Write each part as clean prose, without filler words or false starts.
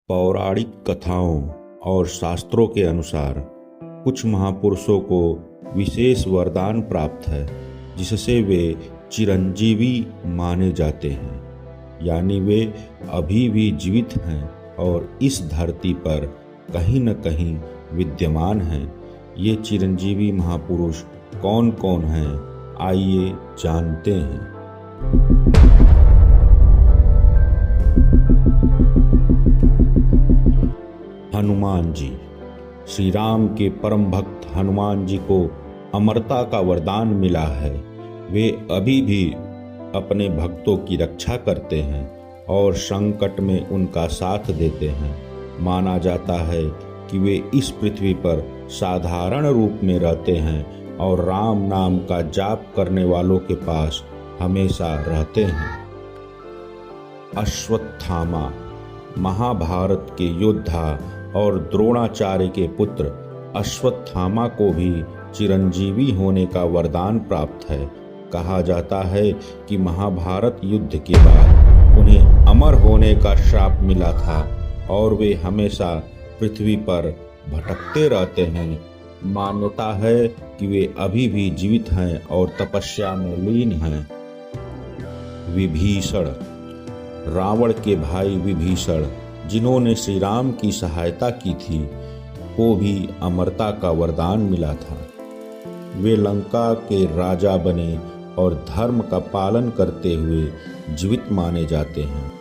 पौराणिक कथाओं और शास्त्रों के अनुसार कुछ महापुरुषों को विशेष वरदान प्राप्त है जिससे वे चिरंजीवी माने जाते हैं, यानी वे अभी भी जीवित हैं और इस धरती पर कहीं न कहीं विद्यमान हैं। ये चिरंजीवी महापुरुष कौन कौन हैं, आइए जानते हैं। हनुमान जी। श्री राम के परम भक्त हनुमान जी को अमरता का वरदान मिला है। वे अभी भी अपने भक्तों की रक्षा करते हैं और संकट में उनका साथ देते हैं। माना जाता है कि वे इस पृथ्वी पर साधारण रूप में रहते हैं और राम नाम का जाप करने वालों के पास हमेशा रहते हैं। अश्वत्थामा महाभारत के योद्धा और द्रोणाचार्य के पुत्र अश्वत्थामा को भी चिरंजीवी होने का वरदान प्राप्त है। कहा जाता है कि महाभारत युद्ध के बाद उन्हें अमर होने का श्राप मिला था और वे हमेशा पृथ्वी पर भटकते रहते हैं। मान्यता है कि वे अभी भी जीवित हैं और तपस्या में लीन हैं। विभीषण। रावण के भाई विभीषण, जिन्होंने श्री राम की सहायता की थी, को भी अमरता का वरदान मिला था। वे लंका के राजा बने और धर्म का पालन करते हुए जीवित माने जाते हैं।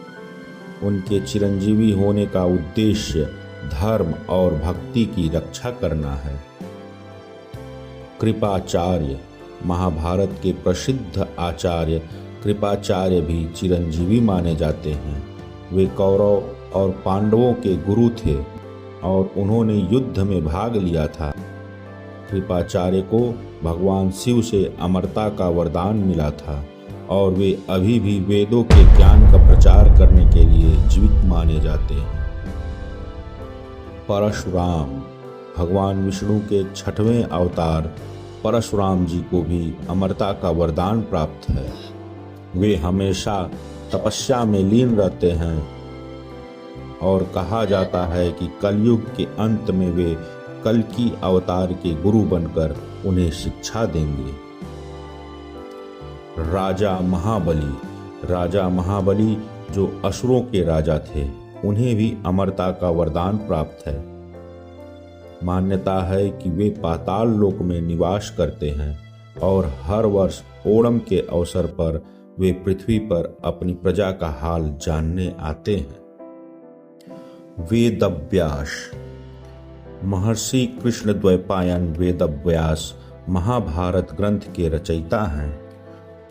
उनके चिरंजीवी होने का उद्देश्य धर्म और भक्ति की रक्षा करना है। कृपाचार्य। महाभारत के प्रसिद्ध आचार्य कृपाचार्य भी चिरंजीवी माने जाते हैं। वे कौरव और पांडवों के गुरु थे और उन्होंने युद्ध में भाग लिया था। कृपाचार्य को भगवान शिव से अमरता का वरदान मिला था और वे अभी भी वेदों के ज्ञान का प्रचार करने के लिए जीवित माने जाते हैं। परशुराम। भगवान विष्णु के 6वें अवतार परशुराम जी को भी अमरता का वरदान प्राप्त है। वे हमेशा तपस्या में लीन रहते हैं और कहा जाता है कि कलयुग के अंत में वे कल्कि अवतार के गुरु बनकर उन्हें शिक्षा देंगे। राजा महाबली। राजा महाबली जो असुरों के राजा थे, उन्हें भी अमरता का वरदान प्राप्त है। मान्यता है कि वे पाताल लोक में निवास करते हैं और हर वर्ष ओणम के अवसर पर वे पृथ्वी पर अपनी प्रजा का हाल जानने आते हैं। वेदव्यास। महर्षि कृष्ण द्वैपायन वेदव्यास महाभारत ग्रंथ के रचयिता हैं।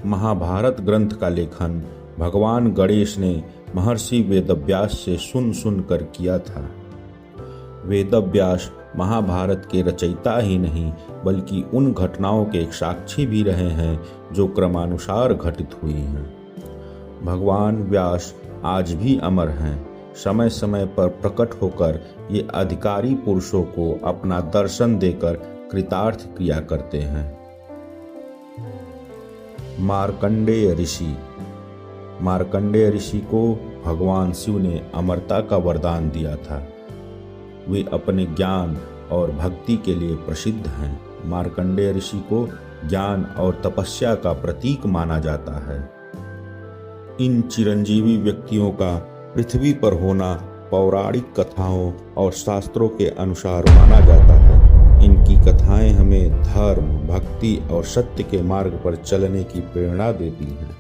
महाभारत ग्रंथ का लेखन भगवान गणेश ने महर्षि वेदव्यास से सुन कर किया था। वेदव्यास महाभारत के रचयिता ही नहीं बल्कि उन घटनाओं के एक साक्षी भी रहे हैं जो क्रमानुसार घटित हुई हैं। भगवान व्यास आज भी अमर हैं। समय समय पर प्रकट होकर ये अधिकारी पुरुषों को अपना दर्शन देकर कृतार्थ किया करते हैं। मार्कंडेय ऋषि। मार्कंडेय ऋषि को भगवान शिव ने अमरता का वरदान दिया था। वे अपने ज्ञान और भक्ति के लिए प्रसिद्ध हैं। मार्कंडेय ऋषि को ज्ञान और तपस्या का प्रतीक माना जाता है। इन चिरंजीवी व्यक्तियों का पृथ्वी पर होना पौराणिक कथाओं और शास्त्रों के अनुसार माना जाता है। इनकी कथाएं हमें धर्म, भक्ति और सत्य के मार्ग पर चलने की प्रेरणा देती हैं।